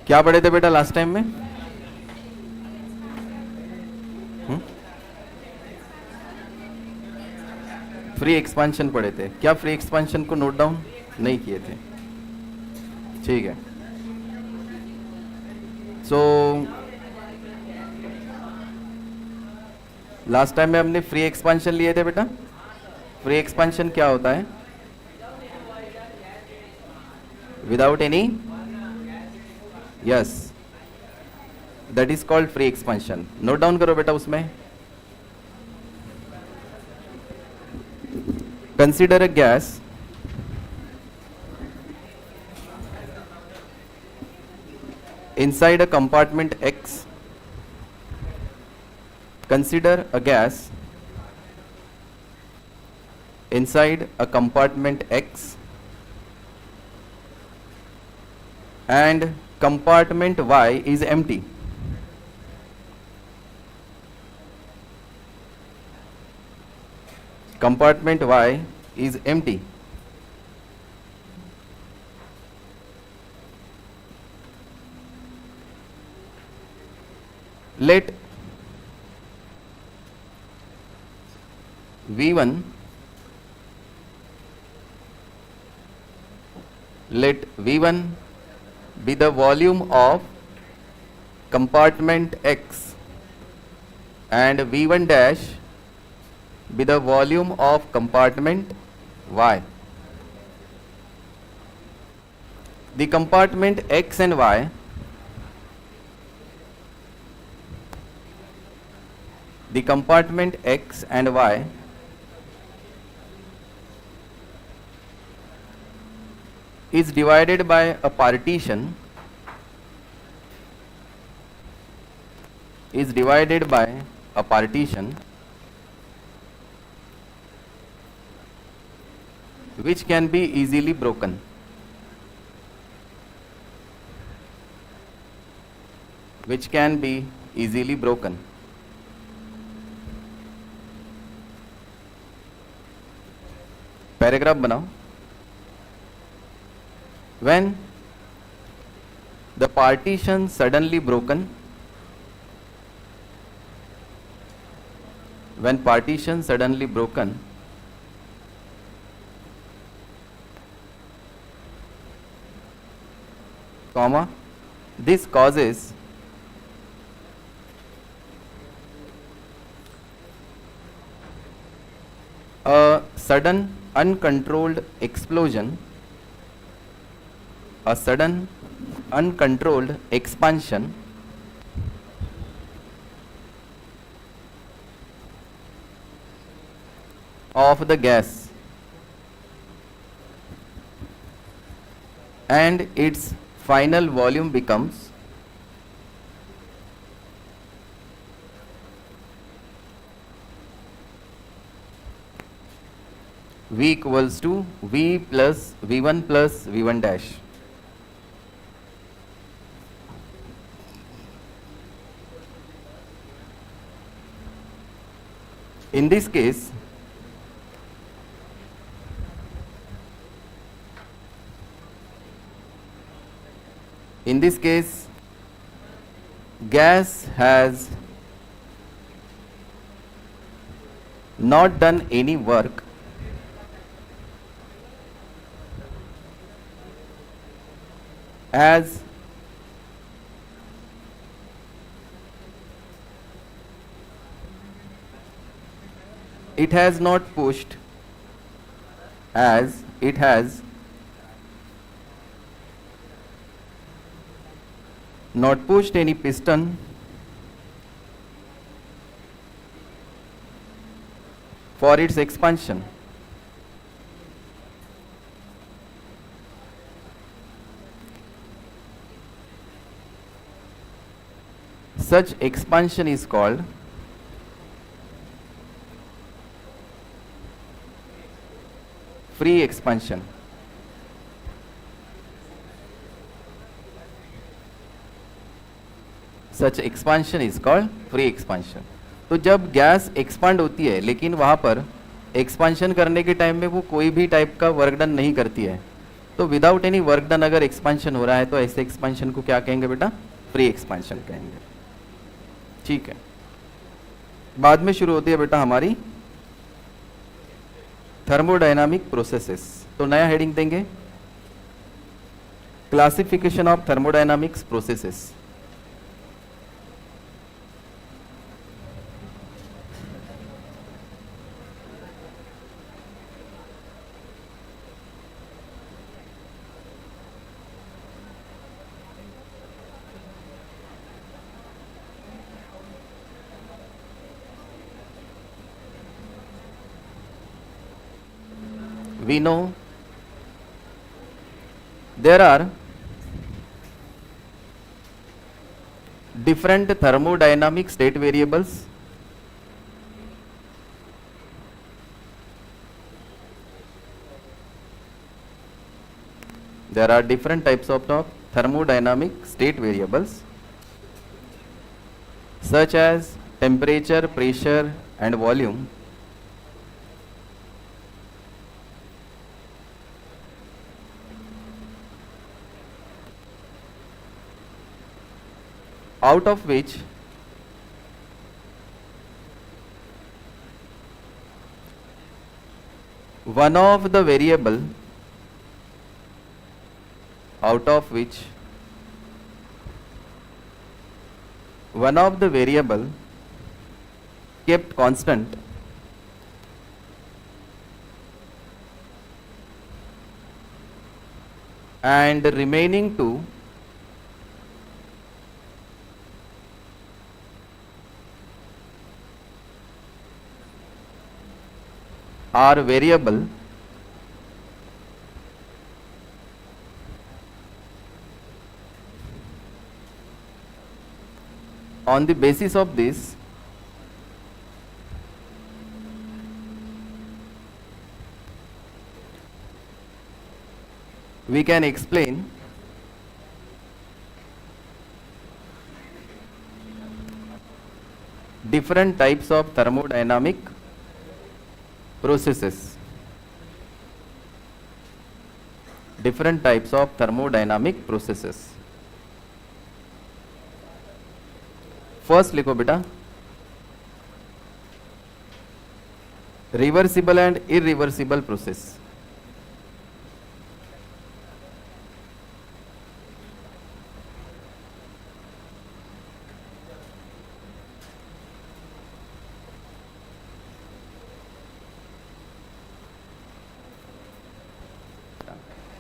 क्या पढ़े थे बेटा लास्ट टाइम में? फ्री एक्सपांशन पढ़े थे क्या? फ्री एक्सपांशन को नोट डाउन नहीं किए थे? ठीक है। सो लास्ट टाइम में हमने फ्री एक्सपांशन लिए थे बेटा। फ्री एक्सपांशन क्या होता है? Without any, yes, that is called free expansion. Note down करो बेटा उसमें। Consider a gas inside a compartment X. Consider a gas inside a compartment X and compartment Y is empty. Compartment Y is empty. Let V1 be the volume of compartment X and V1 dash be the volume of compartment Y. The compartment X and Y the compartment X and Y is divided by a partition which can be easily broken. Paragraph बनाओ। When the partition suddenly broken, comma, this causes a sudden uncontrolled explosion, a sudden uncontrolled expansion of the gas and its final volume becomes V equals to V plus V1 plus V1 dash. In this case, gas has not done any work as it has not pushed any piston for its expansion. Such expansion is called free expansion. Such expansion is called free expansion. तो जब gas expand होती है लेकिन वहाँ पर expansion करने के time में वो कोई भी टाइप का वर्क डन नहीं करती है, तो विदाउट एनी वर्क डन अगर एक्सपेंशन हो रहा है तो ऐसे एक्सपेंशन को क्या कहेंगे बेटा? फ्री एक्सपेंशन कहेंगे। ठीक है, बाद में शुरू होती है बेटा हमारी थर्मोडायनामिक प्रोसेसेस। तो नया हेडिंग देंगे, classification of thermodynamics processes. We know there are different thermodynamic state variables. There are different types of thermodynamic state variables such as temperature, pressure and volume. Out of which one of the variable kept constant and remaining two are variable on the basis of this we can explain different types of thermodynamic processes. Different types of thermodynamic processes. First लिखो बेटा, reversible and irreversible process.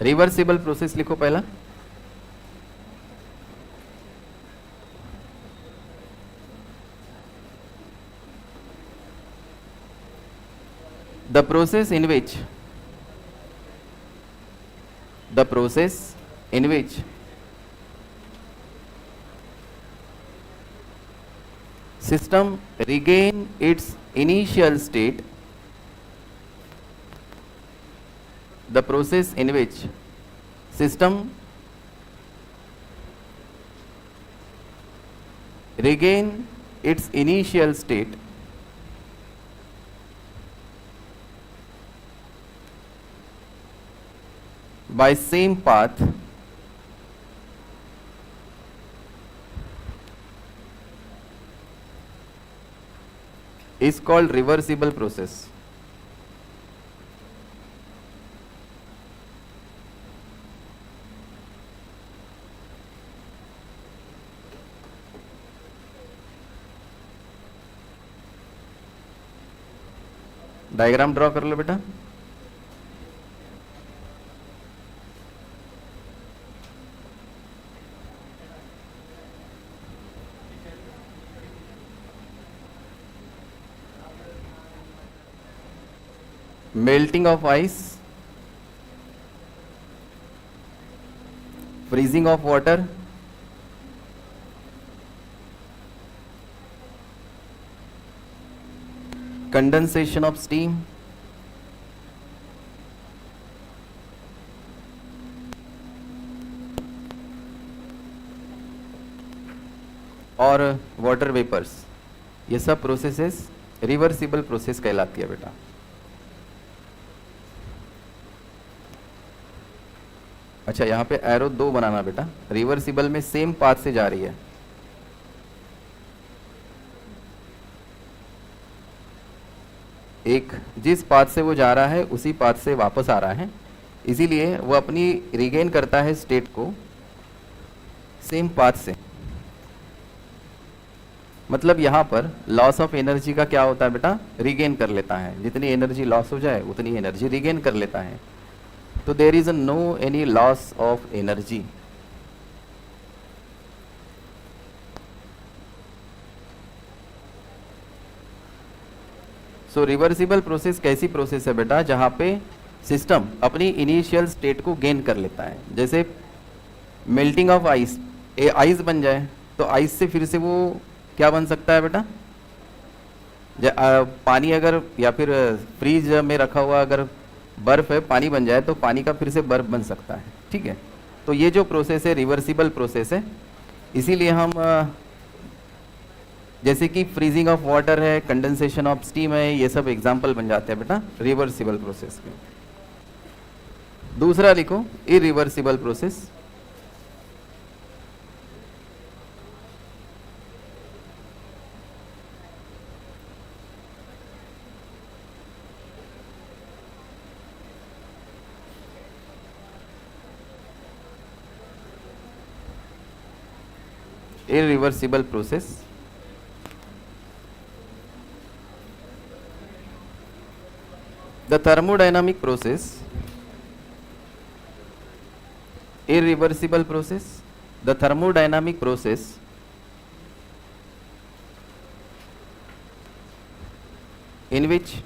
Reversible process लिखो पहला, the process in which system regain its initial state, the process in which system regain its initial state by same path is called reversible process. Diagram draw कर लो बेटा। Melting of ice, freezing of water, condensation of steam, और water vapours, ये सब processes reversible process कहलाती है बेटा। अच्छा, यहाँ पे एरो 2 बनाना बेटा, रिवर्सिबल में सेम पाथ से जा रही है। एक जिस पाथ से वो जा रहा है उसी पाथ से वापस आ रहा है, इसीलिए वो अपनी रिगेन करता है स्टेट को सेम पाथ से। मतलब यहाँ पर लॉस ऑफ एनर्जी का क्या होता है बेटा, रिगेन कर लेता है, जितनी एनर्जी लॉस हो जाए उतनी एनर्जी रिगेन कर लेता है। तो there is no any loss of energy. So reversible process कैसी प्रोसेस है बेटा, जहाँ पे सिस्टम अपनी इनिशियल स्टेट को गेन कर लेता है। जैसे मेल्टिंग ऑफ आइस, आइस बन जाए तो आइस से फिर से वो क्या बन सकता है बेटा, पानी अगर या फिर फ्रीज में रखा हुआ अगर बर्फ है, पानी बन जाए तो पानी का फिर से बर्फ बन सकता है। ठीक है, तो ये जो प्रोसेस है रिवर्सिबल प्रोसेस है। इसीलिए हम जैसे कि फ्रीजिंग ऑफ वाटर है, कंडेंसेशन ऑफ स्टीम है, ये सब एग्जाम्पल बन जाते हैं बेटा रिवर्सिबल प्रोसेस के। दूसरा लिखो irreversible process. irreversible process, the thermodynamic process, irreversible process, the thermodynamic process in which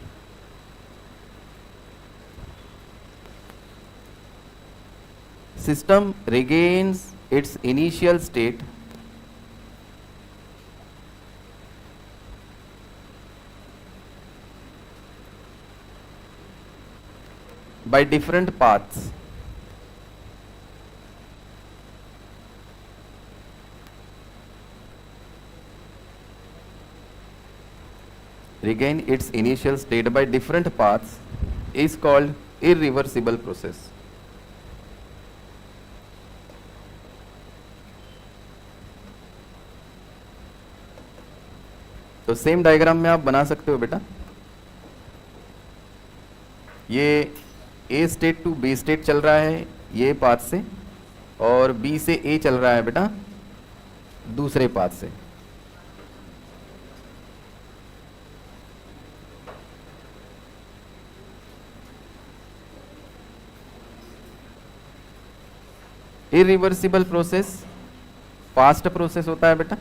system regains its initial state by different paths. Regain its initial state by different paths is called irreversible process. तो same diagram में आप बना सकते हो बेटा, ये ए state to be state चल रहा है ये पाथ से, और बी से ए चल रहा है बेटा दूसरे पाथ से। इरिवर्सिबल प्रोसेस फास्ट प्रोसेस होता है बेटा।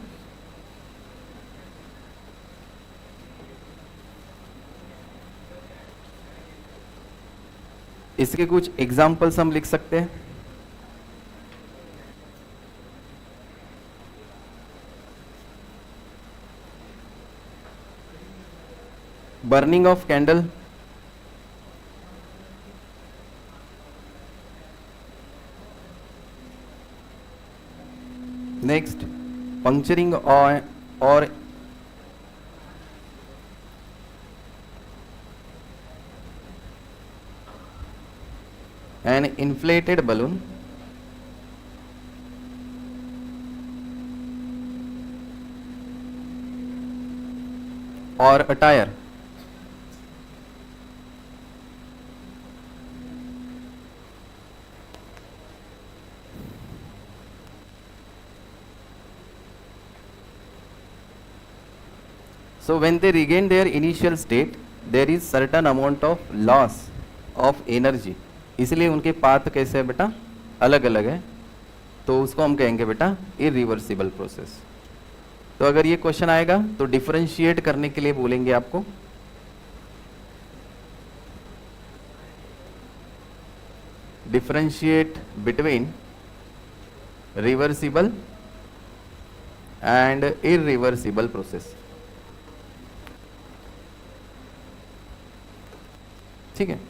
इसके कुछ एग्जाम्पल्स हम लिख सकते हैं। बर्निंग ऑफ कैंडल, नेक्स्ट पंक्चरिंग और an inflated balloon, or a tire. So when they regain their initial state, there is certain amount of loss of energy. इसलिए उनके पाथ कैसे है बेटा, अलग अलग है, तो उसको हम कहेंगे बेटा इरिवर्सिबल प्रोसेस। तो अगर ये क्वेश्चन आएगा तो डिफरेंशिएट करने के लिए बोलेंगे आपको, differentiate between reversible and irreversible process. ठीक है,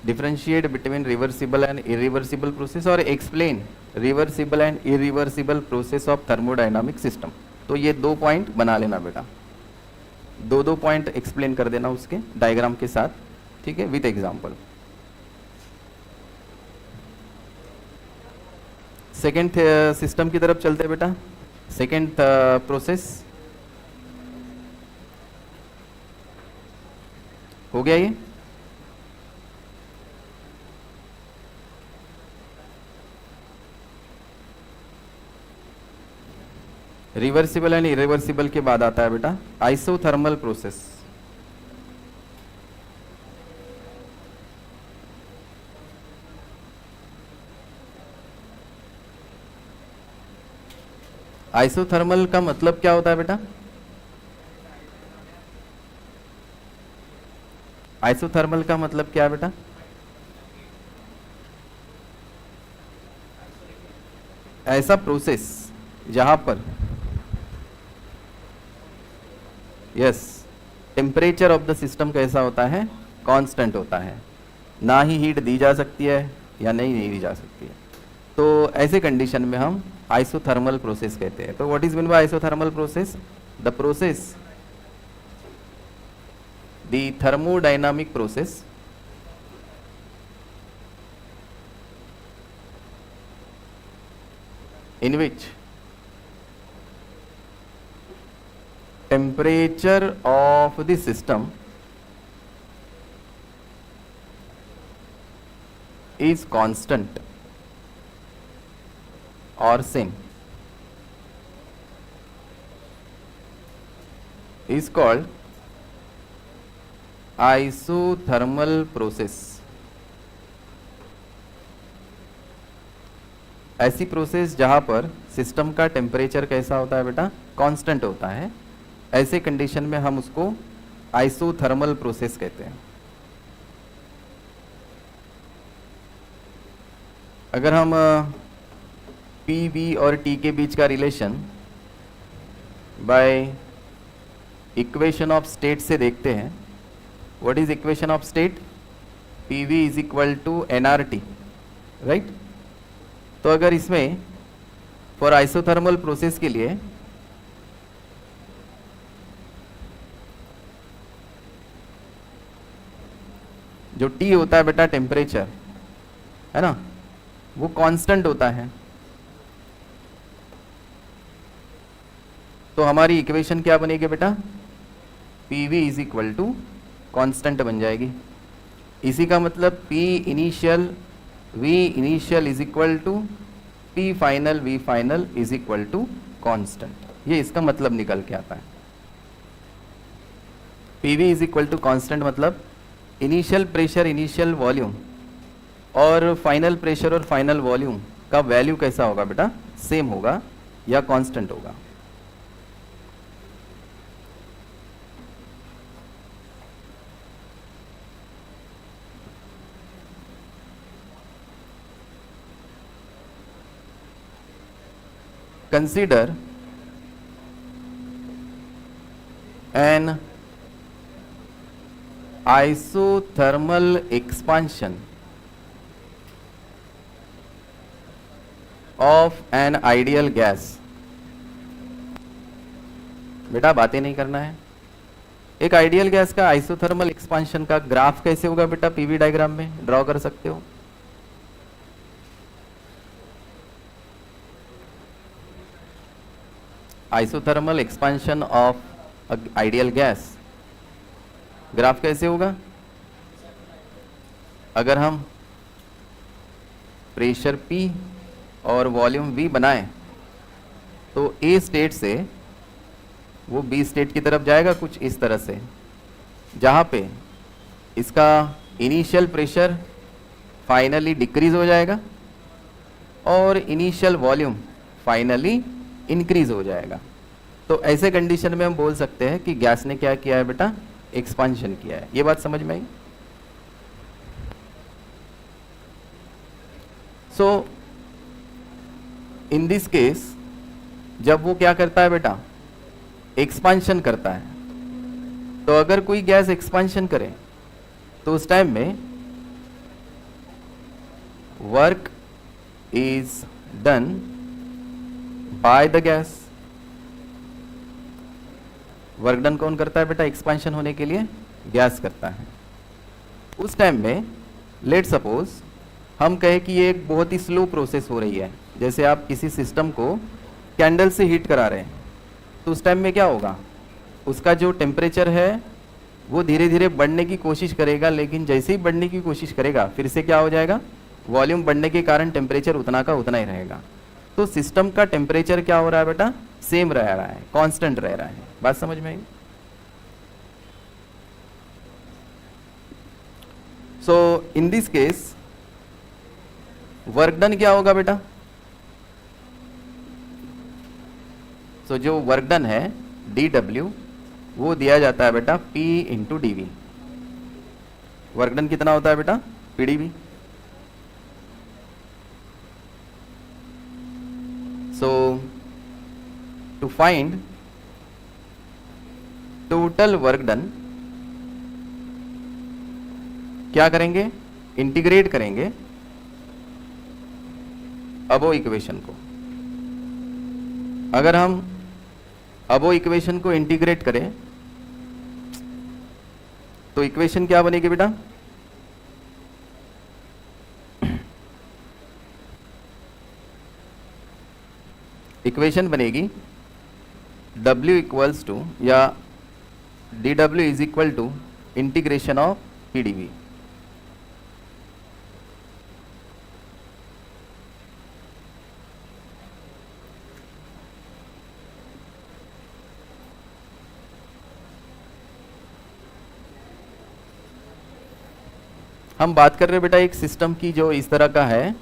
differentiate between reversible and irreversible process और explain reversible and irreversible process of thermodynamic system. तो ये 2 पॉइंट बना लेना बेटा, 2 पॉइंट एक्सप्लेन कर देना उसके डायग्राम के साथ, ठीक है, विथ एग्जाम्पल। सेकेंड सिस्टम की तरफ चलते हैं बेटा, सेकेंड प्रोसेस हो गया ये। रिवर्सिबल एंड इरिवर्सिबल के बाद आता है बेटा आइसोथर्मल प्रोसेस। आइसोथर्मल का मतलब क्या होता है बेटा? आइसोथर्मल का मतलब क्या है बेटा? ऐसा प्रोसेस जहां पर yes temperature of the system कैसा होता है? कांस्टेंट होता है, ना ही हीट दी जा सकती है या नहीं दी जा सकती है। तो ऐसे कंडीशन में हम आइसोथर्मल प्रोसेस कहते हैं। तो what is mean by isothermal process? The process, the thermodynamic process in which temperature of the system is constant or same is called isothermal process। ऐसी प्रोसेस जहां पर सिस्टम का टेम्परेचर कैसा होता है बेटा? कांस्टेंट होता है। ऐसे कंडीशन में हम उसको आइसोथर्मल प्रोसेस कहते हैं। अगर हम पी वी और टी के बीच का relation by equation of state से देखते हैं, what is equation of state? P V is equal to N R T, right. तो अगर इसमें फॉर आइसोथर्मल प्रोसेस के लिए जो T होता है बेटा टेम्परेचर, है ना, वो कांस्टेंट होता है। तो हमारी इक्वेशन क्या बनेगी बेटा? P V is equal to constant बन जाएगी। इसी का मतलब P initial V initial is equal to P final V final is equal to constant. ये इसका मतलब निकल के आता है। PV is equal to constant मतलब इनिशियल प्रेशर इनिशियल वॉल्यूम और फाइनल प्रेशर और फाइनल वॉल्यूम का वैल्यू कैसा होगा बेटा? सेम होगा या कांस्टेंट होगा। Consider an isothermal expansion of an ideal gas। बेटा बातें नहीं करना है। एक आइडियल गैस का आइसोथर्मल एक्सपांशन का ग्राफ कैसे होगा बेटा? पीवी डायग्राम में ड्रॉ कर सकते हो। Isothermal expansion of ideal gas graph कैसे होगा? अगर हम प्रेशर P और वॉल्यूम V बनाएं तो A स्टेट से वो B स्टेट की तरफ जाएगा कुछ इस तरह से, जहाँ पे इसका इनिशियल प्रेशर फाइनली डिक्रीज हो जाएगा और इनिशियल वॉल्यूम फाइनली इंक्रीज हो जाएगा। तो ऐसे कंडीशन में हम बोल सकते हैं कि गैस ने क्या किया है बेटा? एक्सपांशन किया है। ये बात समझ में आई? सो इन दिस केस जब वो क्या करता है बेटा? एक्सपांशन करता है। तो अगर कोई गैस एक्सपांशन करे तो उस टाइम में work is done by the gas. Work done कौन करता है बेटा? एक्सपांशन होने के लिए गैस करता है। उस टाइम में लेट सपोज हम कहें कि ये एक बहुत ही स्लो प्रोसेस हो रही है, जैसे आप किसी सिस्टम को कैंडल से हीट करा रहे हैं, तो उस टाइम में क्या होगा, उसका जो टेम्परेचर है वो धीरे धीरे बढ़ने की कोशिश करेगा, लेकिन जैसे ही बढ़ने की कोशिश करेगा फिर से क्या हो जाएगा, वॉल्यूम बढ़ने के कारण टेम्परेचर उतना का उतना ही रहेगा। तो सिस्टम का टेम्परेचर क्या हो रहा है बेटा, सेम रह रहा है, कांस्टेंट रह रहा है। बात समझ में आई? So in this case work done क्या होगा बेटा, सो जो वर्क डन है dw वो दिया जाता है बेटा P into D V. Work done कितना होता है बेटा, PdV। So to find total work done क्या करेंगे, इंटीग्रेट करेंगे अबो इक्वेशन को। अगर हम अबो इक्वेशन को इंटीग्रेट करें तो इक्वेशन क्या बनेगी बेटा, इक्वेशन बनेगी W इक्वल्स टू या dW is equal to integration of PdV। हम बात कर रहे हैं बेटा एक सिस्टम की जो इस तरह का है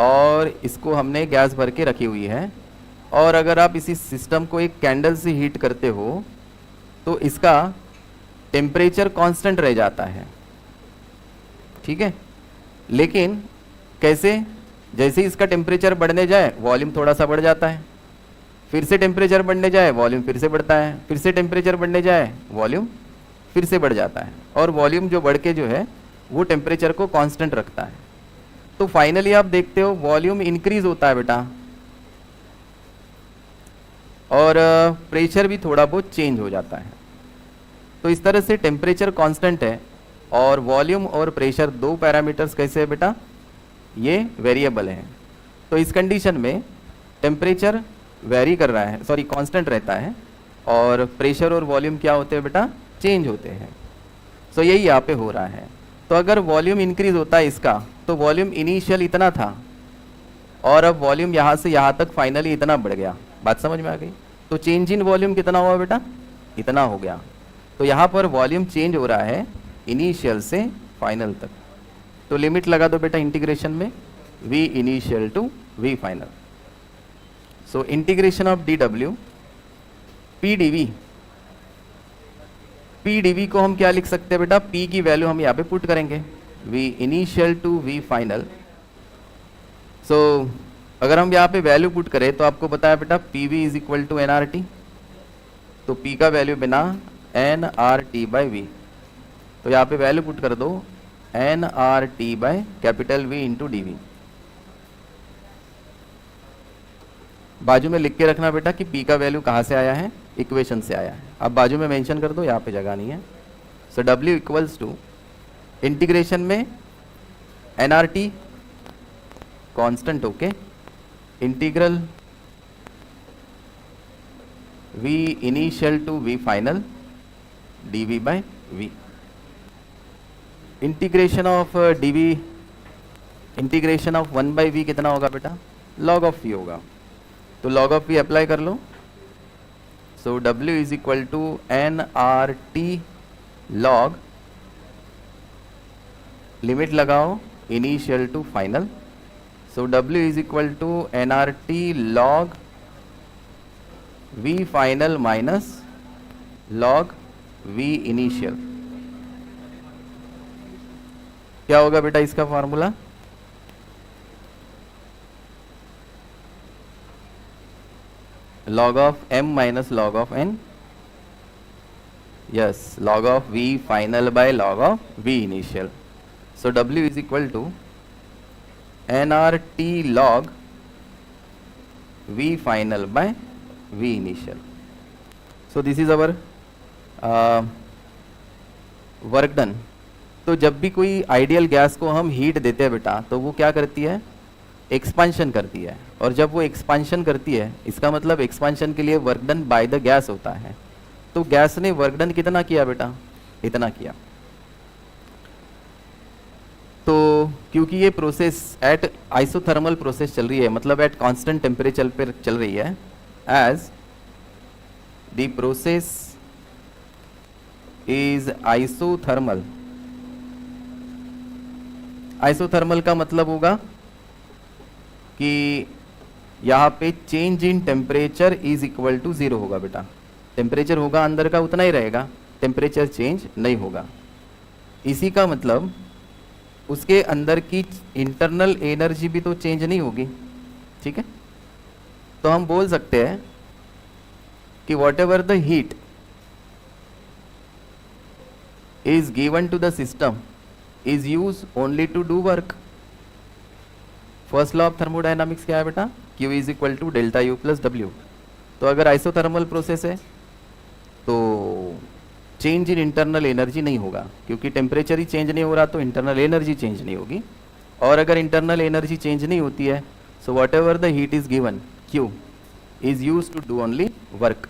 और इसको हमने गैस भर के रखी हुई है, और अगर आप इसी सिस्टम को एक कैंडल से हीट करते हो तो इसका टेम्परेचर कांस्टेंट रह जाता है, ठीक है। लेकिन कैसे, जैसे ही इसका टेम्परेचर बढ़ने जाए वॉल्यूम थोड़ा सा बढ़ जाता है, फिर से टेम्परेचर बढ़ने जाए वॉल्यूम फिर से बढ़ता है, फिर से टेम्परेचर बढ़ने जाए वॉल्यूम फिर से बढ़ जाता है, और वॉल्यूम जो बढ़ के जो है वो टेम्परेचर को कांस्टेंट रखता है। तो फाइनली आप देखते हो वॉल्यूम इंक्रीज होता है बेटा, और प्रेशर भी थोड़ा बहुत चेंज हो जाता है। तो इस तरह से टेम्परेचर कांस्टेंट है और वॉल्यूम और प्रेशर दो पैरामीटर्स कैसे है बेटा, ये वेरिएबल हैं। तो इस कंडीशन में टेम्परेचर वेरी कर रहा है, सॉरी कांस्टेंट रहता है, और प्रेशर और वॉल्यूम क्या होते हैं बेटा, चेंज होते हैं। सो यही यहाँ पे हो रहा है। तो अगर वॉल्यूम इंक्रीज होता है इसका, तो वॉल्यूम इनिशियल इतना था और अब वॉल्यूम यहाँ से यहाँ तक फाइनली इतना बढ़ गया। बात समझ में आ गई? तो चेंज इन वॉल्यूम कितना हुआ बेटा, इतना हो गया। तो यहाँ पर वॉल्यूम चेंज हो रहा है इनिशियल से फाइनल तक। तो लिमिट लगा दो बेटा इंटीग्रेशन में, v initial to v final. So integration of dw pdv, pdv को हम क्या लिख सकते हैं बेटा, p की वैल्यू हम यहाँ पे पुट करेंगे, v initial to v final. So अगर हम यहाँ पे वैल्यू पुट करें तो आपको पता है बेटा pv is equal to nRT। तो p का वैल्यू बिना nRT बाई v, तो यहाँ पे वैल्यू पुट कर दो nRT by capital V into D V. बाजू में लिख के रखना बेटा कि p का वैल्यू कहाँ से आया है, इक्वेशन से आया है। अब बाजू में मेंशन कर दो, यहाँ पे जगह नहीं है। So w equals to integration में nRT कांस्टेंट होके integral v initial to v final dv by v। Integration of dv, integration of 1 by v कितना होगा बेटा, log ऑफ v होगा। तो log ऑफ v अप्लाई कर लो। So w is equal to nRT log, limit लगाओ initial to final. So w is equal to nRT log v final minus log v initial. क्या होगा बेटा इसका formula, log of m minus log of n, yes log of v final by log of v initial. So w is equal to nRT log v final by v initial. So this is our work done. तो जब भी कोई ideal gas को हम heat देते हैं बेटा, तो वो क्या करती है, एक्सपांशन करती है, और जब वो एक्सपांशन करती है इसका मतलब एक्सपांशन के लिए work done by the gas होता है। तो गैस ने वर्क डन कितना किया बेटा, इतना किया। तो क्योंकि ये प्रोसेस एट आइसोथर्मल प्रोसेस चल रही है, मतलब एट कांस्टेंट टेम्परेचर पर चल रही है, as the process is isothermal. Isothermal का मतलब होगा कि यहाँ पे change in temperature is equal to 0 होगा बेटा। टेम्परेचर होगा अंदर का उतना ही रहेगा, टेम्परेचर चेंज नहीं होगा। इसी का मतलब उसके अंदर की इंटरनल एनर्जी भी तो चेंज नहीं होगी, ठीक है। तो हम बोल सकते हैं कि whatever the heat is given to the system is use only to do work. First law of thermodynamics क्या है बेटा, Q is equal to delta U plus W. तो अगर आइसोथर्मल प्रोसेस है तो चेंज इन इंटरनल एनर्जी नहीं होगा, क्योंकि टेम्परेचर ही चेंज नहीं हो रहा तो इंटरनल एनर्जी चेंज नहीं होगी। और अगर इंटरनल एनर्जी चेंज नहीं होती है, so whatever the heat is given Q is use to do only work.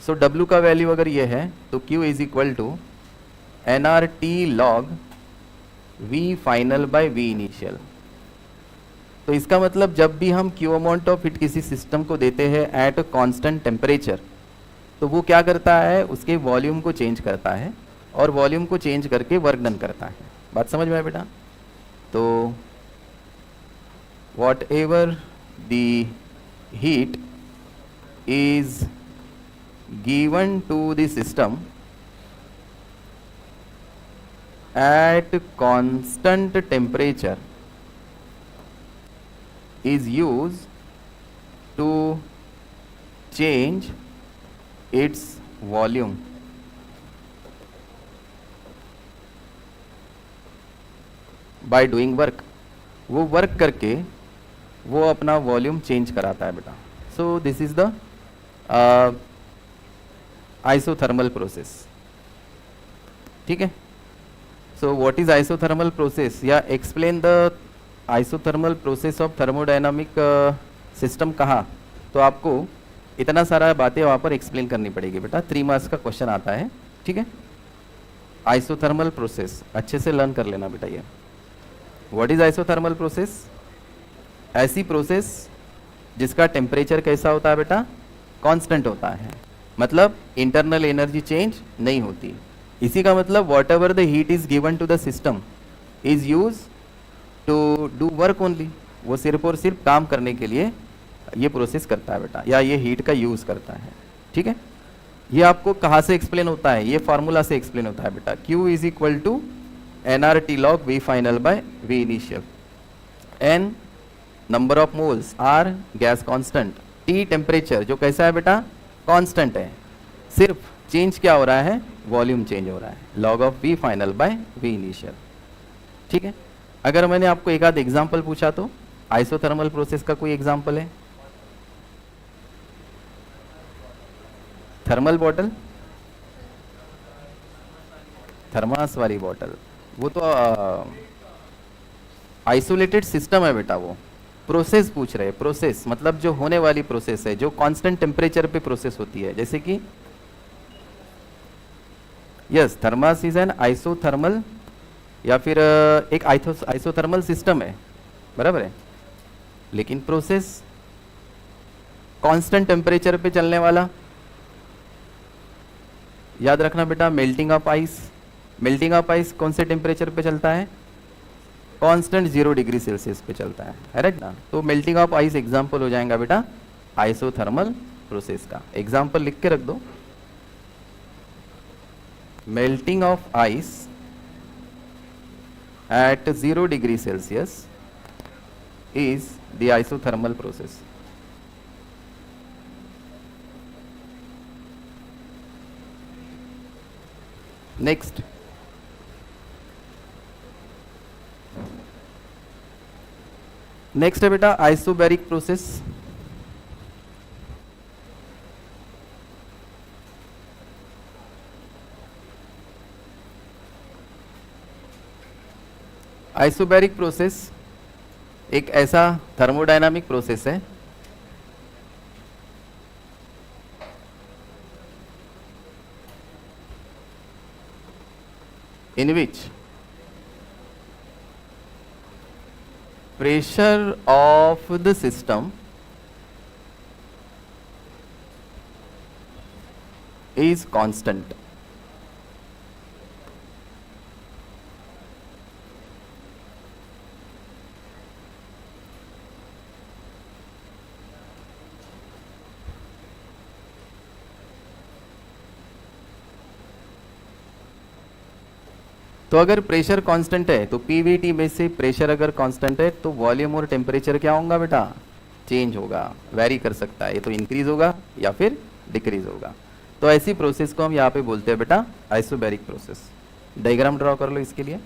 So W का वैल्यू अगर ये है तो Q is equal to nRT log V final by V initial. तो इसका मतलब जब भी हम Q अमाउंट ऑफ हीट किसी सिस्टम को देते हैं एट कांस्टेंट टेम्परेचर, तो वो क्या करता है, उसके वॉल्यूम को चेंज करता है, और वॉल्यूम को चेंज करके वर्क डन करता है। बात समझ में आया बेटा। तो whatever the heat is given to the system at constant temperature is used to change its volume। by doing work, वो वर्क करके वो अपना वॉल्यूम चेंज कराता है बेटा। सो this is the isothermal process, ठीक है। So what is isothermal process? या explain the isothermal process of thermodynamic system कहाँ? तो आपको इतना सारा बातें वहाँ पर एक्सप्लेन करनी पड़ेगी बेटा, 3 मार्क्स का क्वेश्चन आता है, ठीक है। आइसोथर्मल प्रोसेस अच्छे से लर्न कर लेना बेटा। ये व्हाट इज आइसोथर्मल प्रोसेस? ऐसी प्रोसेस जिसका टेम्परेचर कैसा होता है बेटा, कांस्टेंट होता है, मतलब इंटरनल एनर्जी चेंज नहीं होती। इसी का मतलब whatever the heat is given to the system is use to do work only. वो सिर्फ और सिर्फ काम करने के लिए ये प्रोसेस करता है बेटा, या ये हीट का यूज करता है, ठीक है। ये आपको कहाँ से एक्सप्लेन होता है, ये फार्मूला से एक्सप्लेन होता है बेटा। Q is equal to nRT log V final by V initial. N number of moles, R gas constant, T temperature जो कैसा है बेटा, कांस्टेंट है, सिर्फ चेंज क्या हो रहा है, वॉल्यूम चेंज हो रहा है, log of V final by V initial, ठीक है। अगर मैंने आपको एक आध एग्जाम्पल पूछा तो आइसोथर्मल प्रोसेस का कोई एग्जाम्पल है? थर्मल बॉटल, थर्मास वाली बॉटल, वो तो आइसोलेटेड सिस्टम है बेटा। वो प्रोसेस पूछ रहे हैं, प्रोसेस मतलब जो होने वाली प्रोसेस है, जो कांस्टेंट टेम्परेचर पे प्रोसेस होती है, जैसे कि yes thermos is an isothermal, या फिर एक आइसोथर्मल सिस्टम है, बराबर है, लेकिन प्रोसेस कांस्टेंट टेम्परेचर पे चलने वाला। याद रखना बेटा, melting of ice, melting of ice कौन से टेम्परेचर पे चलता है, कांस्टेंट 0 डिग्री सेल्सियस पे चलता है राइट ना। तो मेल्टिंग ऑफ आइस एग्जांपल हो जाएगा बेटा आइसोथर्मल प्रोसेस का। एग्जांपल लिख के रख दो, melting of ice at 0 degree Celsius is the isothermal process. Next, है बेटा आइसोबैरिक प्रोसेस। आइसोबैरिक प्रोसेस एक ऐसा थर्मोडायनामिक प्रोसेस है in which pressure of the system is constant. तो अगर प्रेशर कांस्टेंट है तो पीवीटी में से प्रेशर अगर कांस्टेंट है तो वॉल्यूम और टेम्परेचर क्या होगा बेटा, चेंज होगा, वेरी कर सकता है, ये तो इंक्रीज होगा या फिर डिक्रीज होगा। तो ऐसी प्रोसेस को हम यहाँ पे बोलते हैं बेटा आइसोबैरिक प्रोसेस। डायग्राम ड्रॉ कर लो इसके लिए।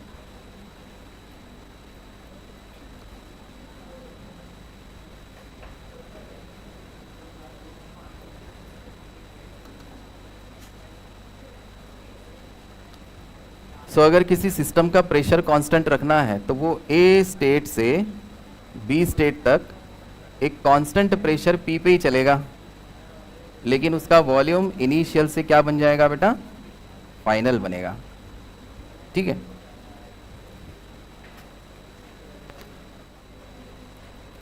सो अगर किसी सिस्टम का प्रेशर कांस्टेंट रखना है तो वो ए स्टेट से बी स्टेट तक एक कांस्टेंट प्रेशर पी पे ही चलेगा, लेकिन उसका वॉल्यूम इनिशियल से क्या बन जाएगा बेटा, फाइनल बनेगा। ठीक है,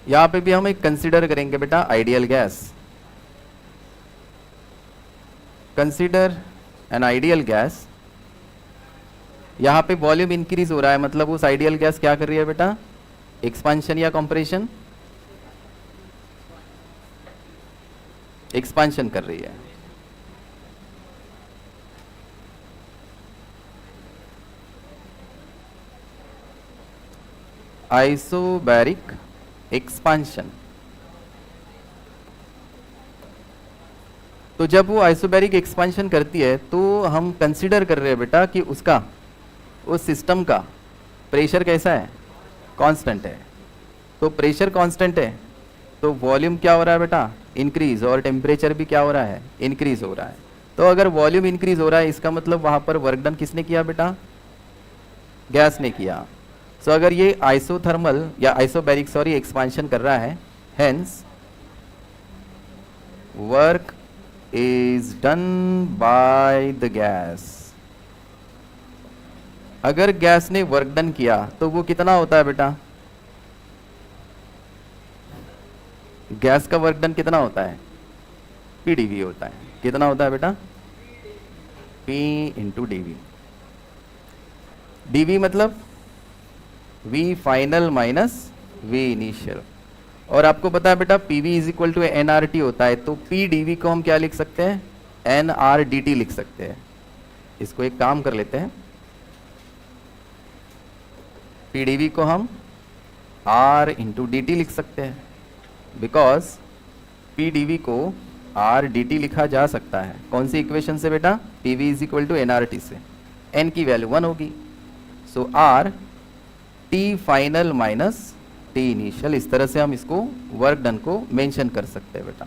यहां पे भी हम एक कंसीडर करेंगे बेटा ideal gas. Consider an ideal gas. यहां पे वॉल्यूम इंक्रीज हो रहा है, मतलब उस आइडियल गैस क्या कर रही है बेटा, एक्सपांशन या कंप्रेशन, एक्सपांशन कर रही है। Isobaric expansion. तो जब वो आइसोबैरिक एक्सपांशन करती है तो हम कंसीडर कर रहे हैं बेटा कि उसका, उस सिस्टम का प्रेशर कैसा है, कांस्टेंट है। तो प्रेशर कांस्टेंट है तो वॉल्यूम क्या हो रहा है बेटा, इंक्रीज, और टेम्परेचर भी क्या हो रहा है, इंक्रीज हो रहा है। तो अगर वॉल्यूम इंक्रीज हो रहा है इसका मतलब वहां पर वर्क डन किसने किया बेटा, गैस ने किया। सो अगर ये आइसोथर्मल या आइसोबैरिक सॉरी एक्सपांशन कर रहा है, hence work is done by the gas. अगर गैस ने वर्क डन किया तो वो कितना होता है बेटा, गैस का वर्क डन कितना होता है, पीडीवी होता है। कितना होता है बेटा, पी इंटू डीवी। डीवी मतलब V final minus V initial. और आपको पता है बेटा PV is equal to NRT होता है, तो पी डीवी को हम क्या लिख सकते हैं, एनआरडीटी लिख सकते हैं। इसको एक काम कर लेते हैं, पीडीवी को हम आर इंटू डी टी लिख सकते हैं, बिकॉज पीडीवी को आर डी टी लिखा जा सकता है। कौन सी इक्वेशन से बेटा, PV is equal to nRT से। एन की वैल्यू 1 होगी, so R T final minus T initial. इस तरह से हम इसको वर्क डन को मेंशन कर सकते हैं बेटा।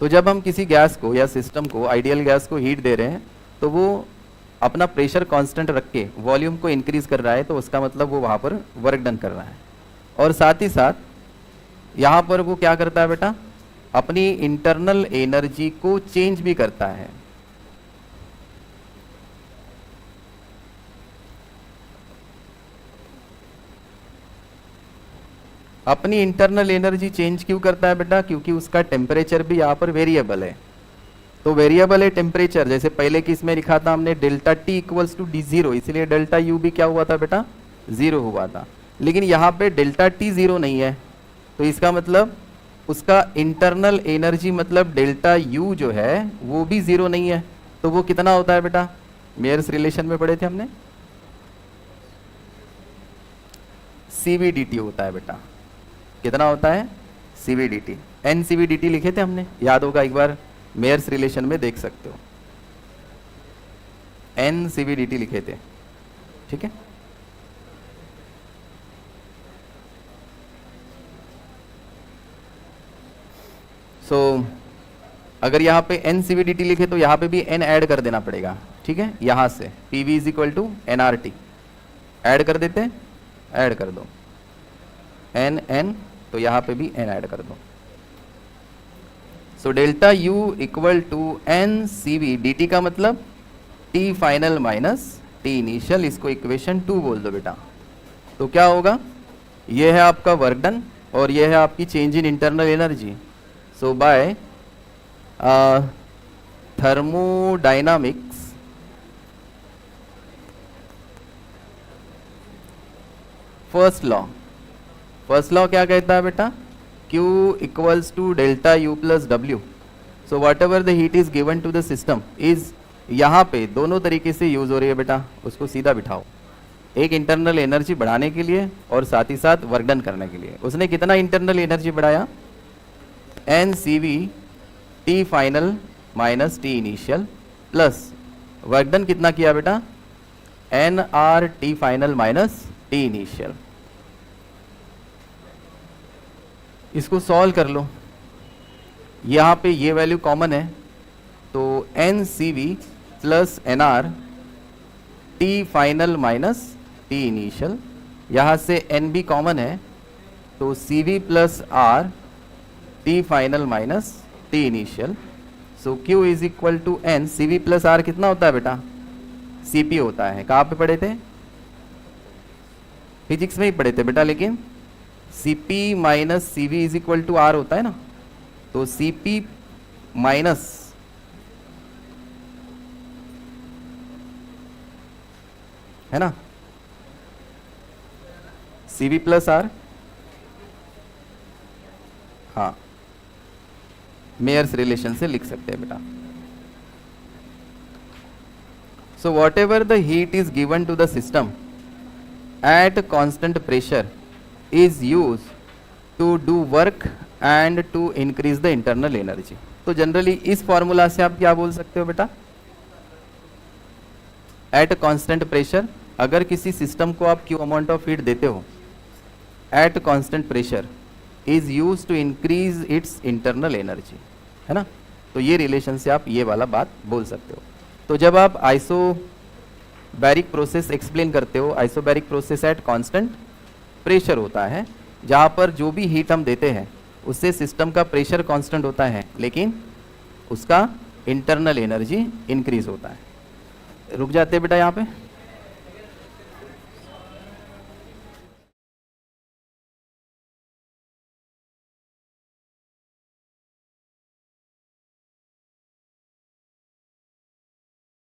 तो जब हम किसी गैस को या सिस्टम को, आइडियल गैस को हीट दे रहे हैं तो वो अपना प्रेशर कांस्टेंट रख के वॉल्यूम को इंक्रीज कर रहा है, तो उसका मतलब वो वहां पर वर्क डन कर रहा है। और साथ ही साथ यहां पर वो क्या करता है बेटा, अपनी इंटरनल एनर्जी को चेंज भी करता है। अपनी इंटरनल एनर्जी चेंज क्यों करता है बेटा, क्योंकि उसका टेम्परेचर भी यहाँ पर वेरिएबल है। तो वेरिएबल है टेम्परेचर, जैसे पहले की इसमें लिखा था हमने delta T equals to D zero, इसलिए डेल्टा यू भी क्या हुआ था बेटा, जीरो हुआ था। लेकिन यहाँ पे डेल्टा टी जीरो नहीं है, तो इसका मतलब उसका इंटरनल एनर्जी मतलब डेल्टा यू जो है वो भी जीरो नहीं है। तो वो कितना होता है बेटा, मेयर्स रिलेशन में पढ़े थे हमने, सीवीडीटी होता है बेटा। कितना होता है, सीवीडीटी। एन सीवीडीटी लिखे थे हमने, याद होगा, एक बार मेयर्स रिलेशन में देख सकते हो, एन सीवीडीटी लिखे थे। ठीक है, सो अगर यहाँ पे N C V D T लिखे तो यहाँ पे भी एन ऐड कर देना पड़ेगा, ठीक है। यहाँ से P V is equal to N R T add कर देते, ऐड कर दो एन एन, तो यहाँ पे भी एन ऐड कर दो। So delta U equal to N C V D T का मतलब T final minus T initial, इसको इक्वेशन 2 बोल दो बेटा। तो क्या होगा, ये है आपका वर्क डन और ये है आपकी change in internal energy. So by thermodynamics first law क्या कहता है बेटा, Q equals to delta U plus W. So whatever the heat is given to the system is, यहाँ पे दोनों तरीके से यूज हो रही है बेटा, उसको सीधा बिठाओ। एक इंटरनल एनर्जी बढ़ाने के लिए और साथ ही साथ वर्क डन करने के लिए। उसने कितना इंटरनल एनर्जी बढ़ाया, n C V T final minus T initial plus work done कितना किया बेटा, n R T final minus T initial. इसको सॉल्व कर लो, यहाँ पे ये वैल्यू कॉमन है तो n C V plus n R T final minus T initial, यहाँ से एन भी कॉमन है तो C V plus R T final minus T initial. So Q is equal to N, C V plus R कितना होता है बेटा, C P होता है। कहाँ पे पढ़े थे, फिजिक्स में ही पढ़े थे बेटा, लेकिन C P minus C V is equal to R होता है ना। तो सी पी माइनस है ना, सी वी प्लस आर, हाँ मेयर्स रिलेशन से लिख सकते हैं बेटा। So whatever the heat is given to the system at constant pressure is use to do work and to increase the internal energy. तो generally इस formula से आप क्या बोल सकते हो बेटा, एट कांस्टेंट प्रेशर, अगर किसी सिस्टम को आप क्यू अमाउंट ऑफ हीट देते हो at constant pressure is use to increase its internal energy, है ना। तो ये रिलेशन से आप ये वाला बात बोल सकते हो। तो जब आप आइसोबैरिक प्रोसेस एक्सप्लेन करते हो, isobaric process at constant pressure होता है, जहाँ पर जो भी हीट हम देते हैं उससे सिस्टम का प्रेशर कांस्टेंट होता है लेकिन उसका इंटरनल एनर्जी इंक्रीज होता है। रुक जाते हैं बेटा यहाँ पे।